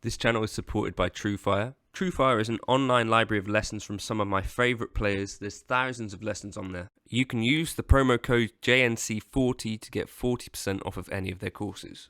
This channel is supported by TrueFire. TrueFire is an online library of lessons from some of my favourite players. There's thousands of lessons on there. You can use the promo code JNC40 to get 40% off of any of their courses.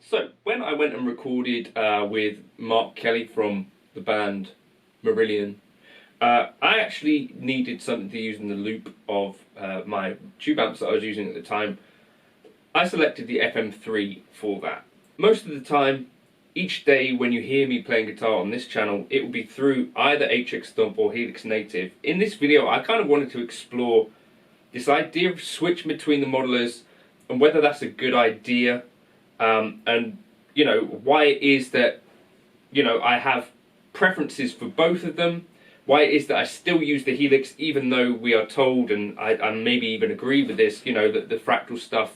So when I went and recorded with Mark Kelly from the band Marillion, I actually needed something to use in the loop of my tube amps that I was using at the time. I selected the FM3 for that. Most of the time each day when you hear me playing guitar on this channel, it will be through either HX Stomp or Helix Native. In this video, I kind of wanted to explore this idea of switching between the modelers and whether that's a good idea, and you know, why it is that, you know, I have preferences for both of them, why it is that I still use the Helix even though we are told, and I maybe even agree with this, you know, that the Fractal stuff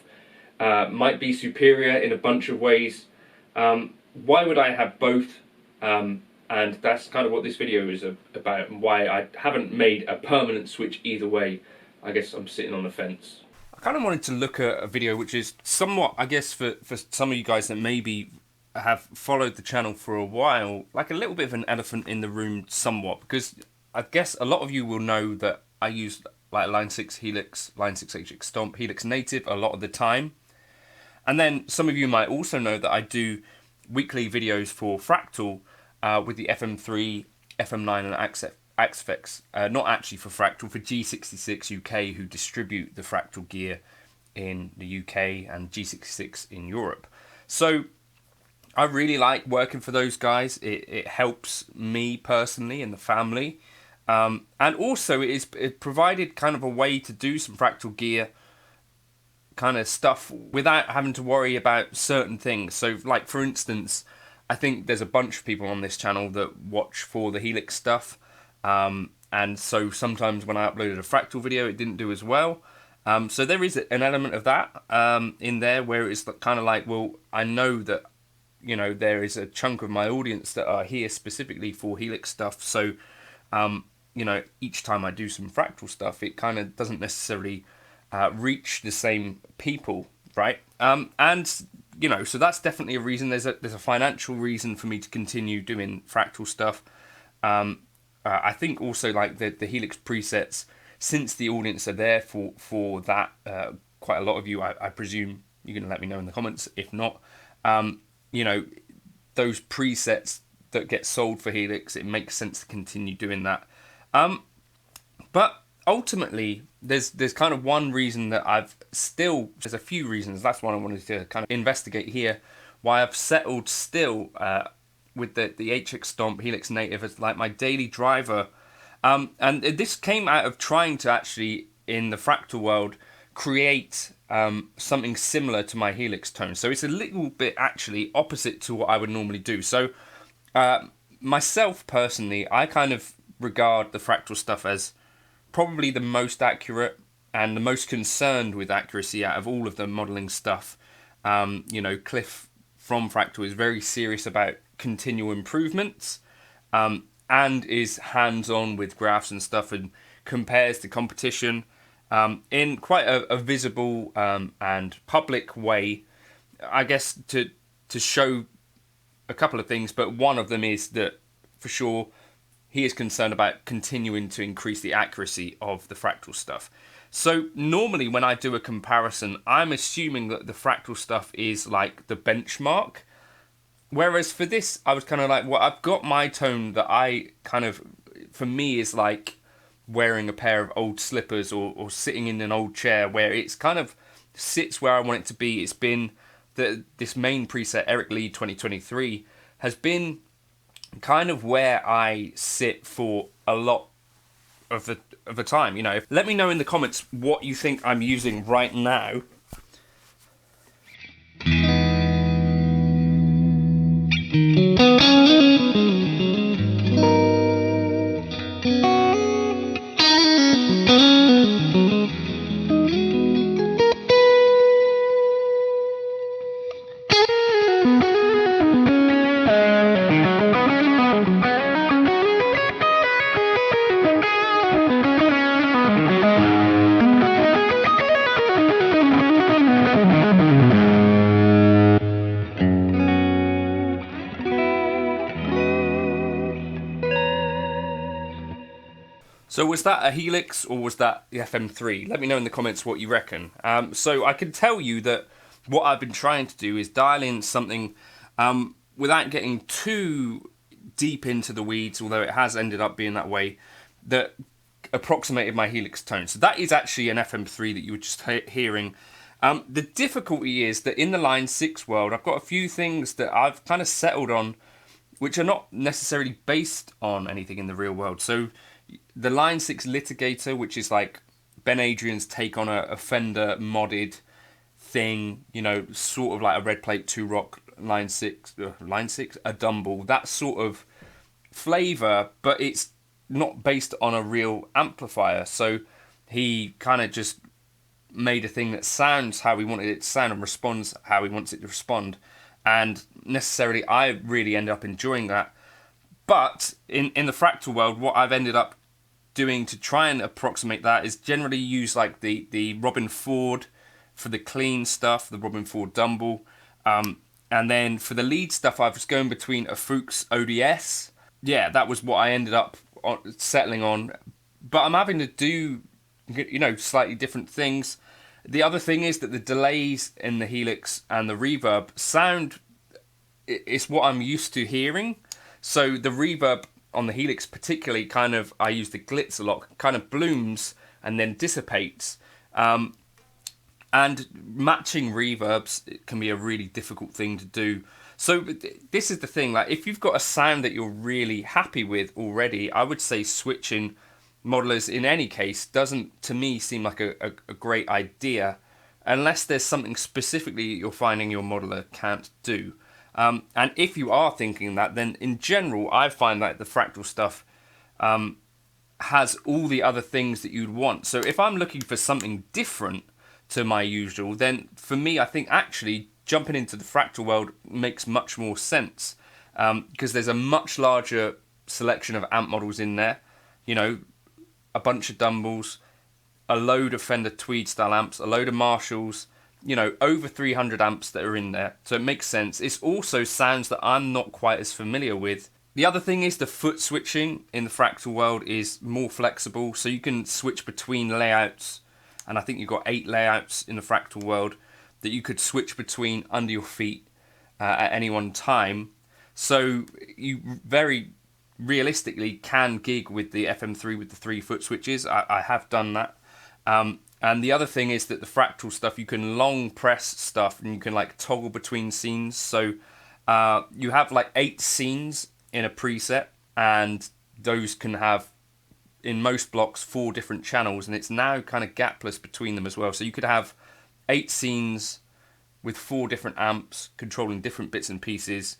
might be superior in a bunch of ways. Why would I have both? And that's kind of what this video is about, and why I haven't made a permanent switch either way. I guess I'm sitting on the fence. I kind of wanted to look at a video which is somewhat, I guess, for some of you guys that maybe have followed the channel for a while, like a little bit of an elephant in the room somewhat, because I guess a lot of you will know that I use like Line 6 Helix, Line 6 HX Stomp, Helix Native a lot of the time. And then some of you might also know that I do weekly videos for Fractal with the FM3, FM9 and Axfex, not actually for Fractal, for G66 UK, who distribute the Fractal gear in the UK, and G66 in Europe. So I really like working for those guys. It helps me personally and the family. And also it provided kind of a way to do some Fractal gear kind of stuff without having to worry about certain things. So like, for instance, I think there's a bunch of people on this channel that watch for the Helix stuff. And so sometimes when I uploaded a Fractal video, it didn't do as well. So there is an element of that in there where it's kind of like, well, I know that, you know, there is a chunk of my audience that are here specifically for Helix stuff. So, you know, each time I do some Fractal stuff, it kind of doesn't necessarily reach the same people, right? And, you know, so that's definitely a reason. There's a financial reason for me to continue doing Fractal stuff. I think also like the Helix presets, since the audience are there for that, quite a lot of you, I presume you're going to let me know in the comments. If not, you know, those presets that get sold for Helix, it makes sense to continue doing that. But ultimately, there's kind of one reason that there's a few reasons, that's one I wanted to kind of investigate here, why I've settled still with the HX Stomp Helix Native as like my daily driver. And this came out of trying to actually, in the Fractal world, create something similar to my Helix tone. So it's a little bit actually opposite to what I would normally do. So myself personally, I kind of regard the Fractal stuff as probably the most accurate and the most concerned with accuracy out of all of the modeling stuff. You know, Cliff from Fractal is very serious about continual improvements, and is hands-on with graphs and stuff, and compares the competition in quite a visible and public way, I guess, to show a couple of things. But one of them is that, for sure, he is concerned about continuing to increase the accuracy of the Fractal stuff. So normally when I do a comparison, I'm assuming that the Fractal stuff is like the benchmark. Whereas for this, I was kind of like, well, I've got my tone that I kind of, for me, is like wearing a pair of old slippers or sitting in an old chair, where it's kind of sits where I want it to be. It's been this main preset, Eric Lee 2023, has been kind of where I sit for a lot of the time. You know, let me know in the comments what you think I'm using right now. So was that a Helix or was that the FM3? Let me know in the comments what you reckon. So I can tell you that what I've been trying to do is dial in something without getting too deep into the weeds, although it has ended up being that way, that approximated my Helix tone. So that is actually an FM3 that you were just hearing. The difficulty is that in the Line 6 world, I've got a few things that I've kind of settled on, which are not necessarily based on anything in the real world. So the Line 6 Litigator, which is like Ben Adrian's take on a Fender modded thing, you know, sort of like a Red Plate 2 Rock Line 6, a Dumble, that sort of flavour, but it's not based on a real amplifier. So he kind of just made a thing that sounds how he wanted it to sound and responds how he wants it to respond. And necessarily, I really end up enjoying that. But in the Fractal world, what I've ended up doing to try and approximate that is generally use like the Robin Ford for the clean stuff, the Robin Ford Dumble. And then for the lead stuff, I was going between a Fuchs ODS. Yeah, that was what I ended up settling on. But I'm having to do, you know, slightly different things. The other thing is that the delays in the Helix and the reverb sound, it's what I'm used to hearing. So the reverb on the Helix particularly kind of, I use the glitz a lot, kind of blooms and then dissipates. And matching reverbs can be a really difficult thing to do. So this is the thing, like if you've got a sound that you're really happy with already, I would say switching modelers in any case doesn't, to me, seem like a great idea unless there's something specifically you're finding your modeler can't do. And if you are thinking that, then in general, I find that the Fractal stuff has all the other things that you'd want. So if I'm looking for something different to my usual, then for me, I think actually jumping into the Fractal world makes much more sense, because there's a much larger selection of amp models in there. You know, a bunch of Dumbles, a load of Fender Tweed style amps, a load of Marshalls, you know, over 300 amps that are in there. So it makes sense. It's also sounds that I'm not quite as familiar with. The other thing is the foot switching in the Fractal world is more flexible. So you can switch between layouts. And I think you've got 8 layouts in the Fractal world that you could switch between under your feet at any one time. So you very realistically can gig with the FM3 with the 3 foot switches. I have done that. And the other thing is that the Fractal stuff, you can long press stuff and you can like toggle between scenes. So you have like 8 scenes in a preset, and those can have, in most blocks, 4 different channels, and it's now kind of gapless between them as well. So you could have 8 scenes with 4 different amps controlling different bits and pieces.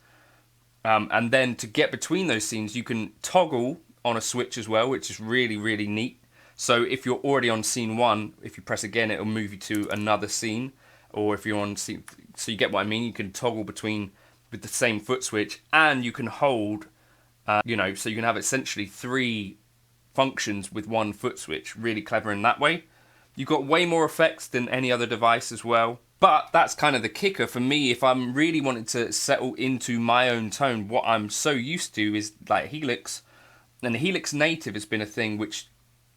And then to get between those scenes, you can toggle on a switch as well, which is really, really neat. So if you're already on scene 1, if you press again, it'll move you to another scene. Or if you're on scene, so you get what I mean, you can toggle between with the same foot switch, and you can hold, you know, so you can have essentially 3 functions with 1 foot switch. Really clever in that way. You've got way more effects than any other device as well. But that's kind of the kicker for me. If I'm really wanting to settle into my own tone, what I'm so used to is like Helix. And the Helix native has been a thing which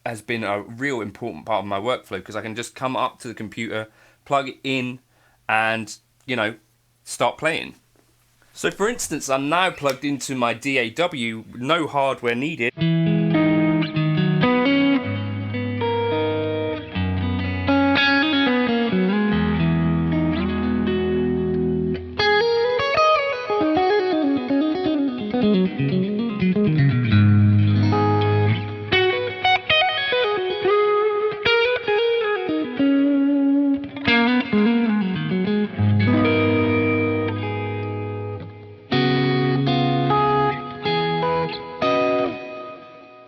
has been a real important part of my workflow, because I can just come up to the computer, plug it in, and, you know, start playing. So for instance, I'm now plugged into my DAW, no hardware needed.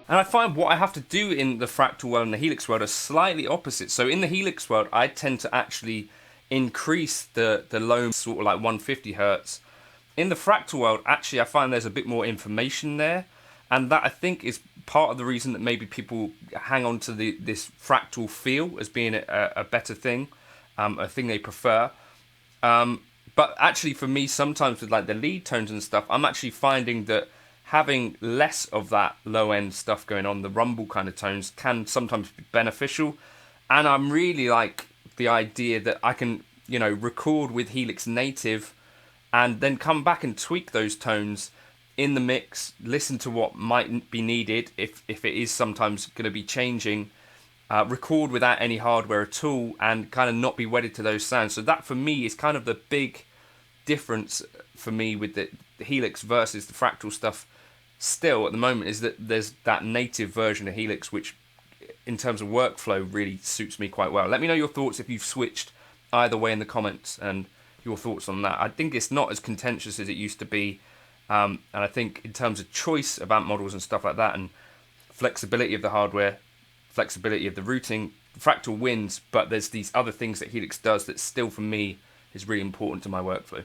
And I find what I have to do in the Fractal world and the Helix world are slightly opposite. So in the Helix world, I tend to actually increase the low, sort of like 150 hertz. In the Fractal world, actually, I find there's a bit more information there. And that, I think, is part of the reason that maybe people hang on to this Fractal feel as being a better thing, a thing they prefer. But actually, for me, sometimes with like the lead tones and stuff, I'm actually finding that having less of that low-end stuff going on, the rumble kind of tones, can sometimes be beneficial. And I'm really like the idea that I can, you know, record with Helix native and then come back and tweak those tones in the mix, listen to what might be needed if it is sometimes going to be changing, record without any hardware at all, and kind of not be wedded to those sounds. So that for me is kind of the big difference for me with the Helix versus the Fractal stuff still at the moment, is that there's that native version of Helix which in terms of workflow really suits me quite well. Let me know your thoughts if you've switched either way in the comments, and your thoughts on that. I think it's not as contentious as it used to be, and I think in terms of choice about models and stuff like that, and flexibility of the hardware, flexibility of the routing, Fractal wins, but there's these other things that Helix does that still for me is really important to my workflow.